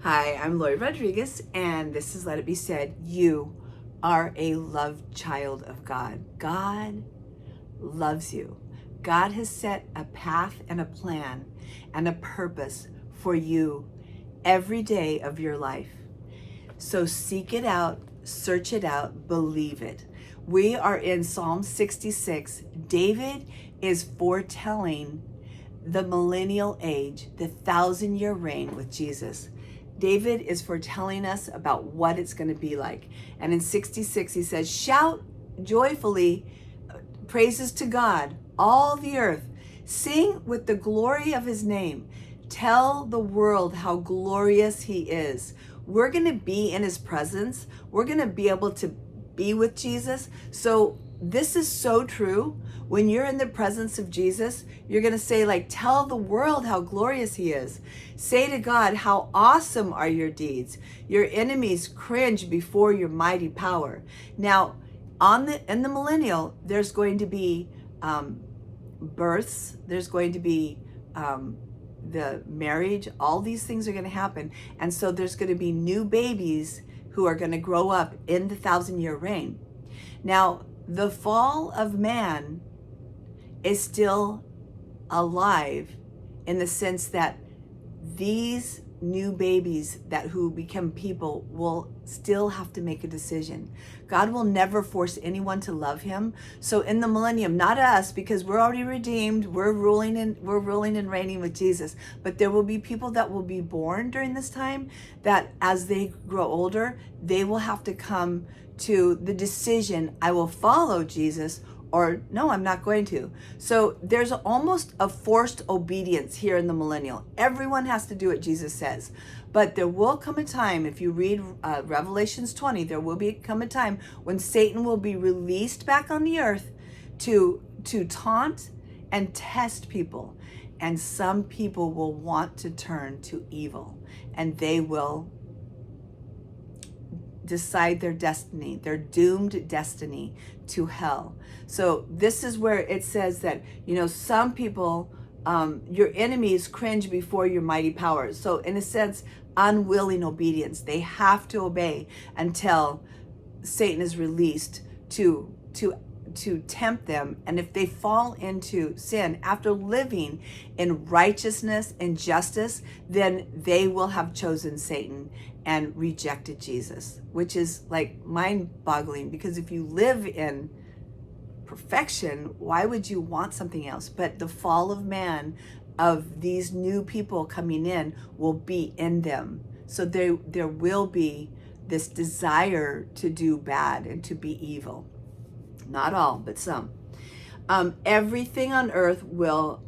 Hi, I'm Laurie Rodriguez, and this is Let It Be Said. You are a loved child of God. God loves you. God has set a path and a plan and a purpose for you every day of your life. So seek it out, search it out, believe it. We are in Psalm 66. David is foretelling the millennial age, the 1,000-year reign with Jesus. David is foretelling us about what it's going to be like. And in 66, he says, shout joyfully praises to God, all the earth. Sing with the glory of his name. Tell the world how glorious he is. We're going to be in his presence. We're going to be able to be with Jesus. So this is so true. When you're in the presence of Jesus, you're going to say, like, tell the world how glorious he is. Say to God, how awesome are your deeds. Your enemies cringe before your mighty power. Now, in the millennial, there's going to be births. There's going to be the marriage. All these things are going to happen. And so there's going to be new babies who are going to grow up in the 1,000-year reign. Now, the fall of man is still alive in the sense that these new babies who become people will still have to make a decision. God will never force anyone to love him. So in the millennium, not us, because we're already redeemed, we're ruling and reigning with Jesus, but there will be people that will be born during this time that as they grow older, they will have to come to the decision, I will follow Jesus, or no, I'm not going to. So there's almost a forced obedience here in the millennial. Everyone has to do what Jesus says. But there will come a time, if you read Revelations 20, there will come a time when Satan will be released back on the earth to taunt and test people. And some people will want to turn to evil, and they will decide their destiny, their doomed destiny to hell. So this is where it says that, some people, your enemies cringe before your mighty powers. So in a sense, unwilling obedience. They have to obey until Satan is released to tempt them. And if they fall into sin after living in righteousness and justice, then they will have chosen Satan and rejected Jesus, which is like mind-boggling, because if you live in perfection, why would you want something else? But the fall of man, of these new people coming in, will be in them. So there will be this desire to do bad and to be evil. Not all, but some. Everything on earth will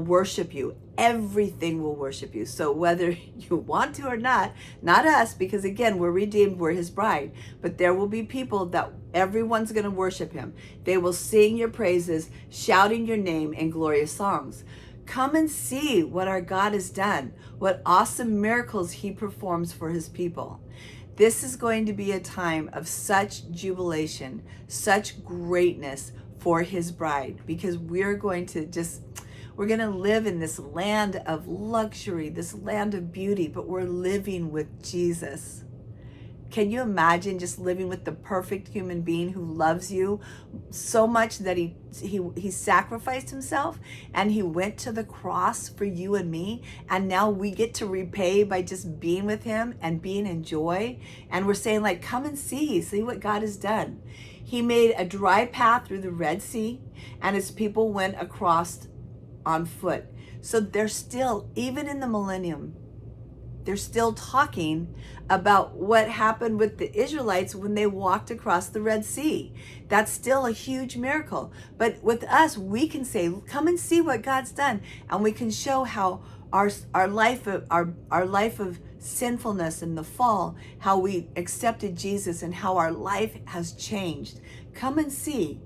worship you. Everything will worship you. So whether you want to or not us, because again, we're redeemed, we're his bride, but there will be people that everyone's going to worship him. They will sing your praises, shouting your name in glorious songs. Come and see what our God has done, what awesome miracles he performs for his people. This is going to be a time of such jubilation, such greatness for his bride, because we're going to live in this land of luxury, this land of beauty, but we're living with Jesus. Can you imagine just living with the perfect human being who loves you so much that he sacrificed himself and he went to the cross for you and me, and now we get to repay by just being with him and being in joy? And we're saying, like, come and see what God has done. He made a dry path through the Red Sea, and his people went across on foot. So they're still, even in the millennium, they're still talking about what happened with the Israelites when they walked across the Red Sea. That's still a huge miracle. But with us, we can say, come and see what God's done. And we can show how our life of sinfulness and the fall, how we accepted Jesus and how our life has changed. Come and see.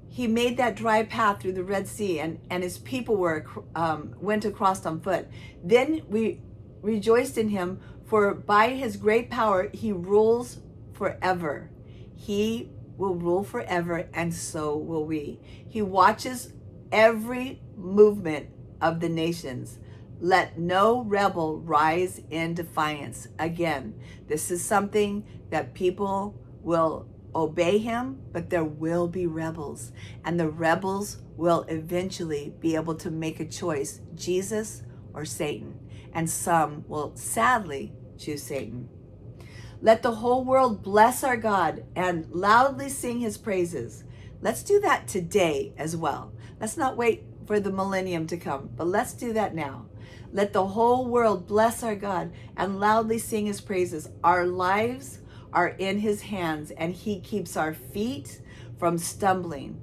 He made that dry path through the Red Sea, and his people went across on foot. Then we rejoiced in him, for by his great power he rules forever. He will rule forever, and so will we. He watches every movement of the nations. Let no rebel rise in defiance. Again, this is something that people will obey him, but there will be rebels. And the rebels will eventually be able to make a choice, Jesus or Satan. And some will sadly choose Satan. Let the whole world bless our God and loudly sing his praises. Let's do that today as well. Let's not wait for the millennium to come, but let's do that now. Let the whole world bless our God and loudly sing his praises. Our lives are in his hands, and he keeps our feet from stumbling.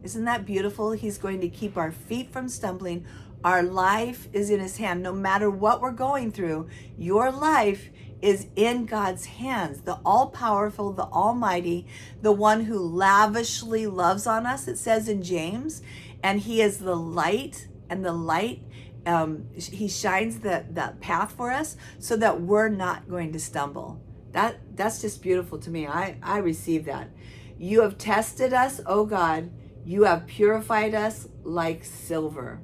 Isn't that beautiful? He's going to keep our feet from stumbling. Our life is in his hand. No matter what we're going through, your life is in God's hands, the all-powerful, the almighty, the one who lavishly loves on us, it says in James, and he is the light, and the light, he shines that path for us so that we're not going to stumble. That's just beautiful to me. I receive that. You have tested us, O God. You have purified us like silver.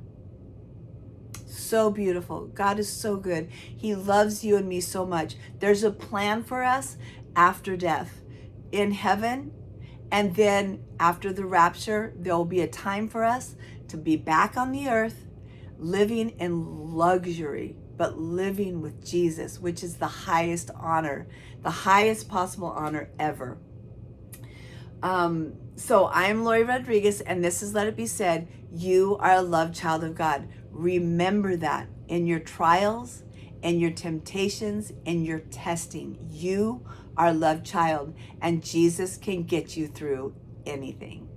So beautiful. God is so good. He loves you and me so much. There's a plan for us after death in heaven. And then after the rapture, there will be a time for us to be back on the earth, living in luxury, but living with Jesus, which is the highest honor, the highest possible honor ever. So I'm Laurie Rodriguez, and this is Let It Be Said. You are a loved child of God. Remember that in your trials, in your temptations, in your testing. You are a loved child, and Jesus can get you through anything.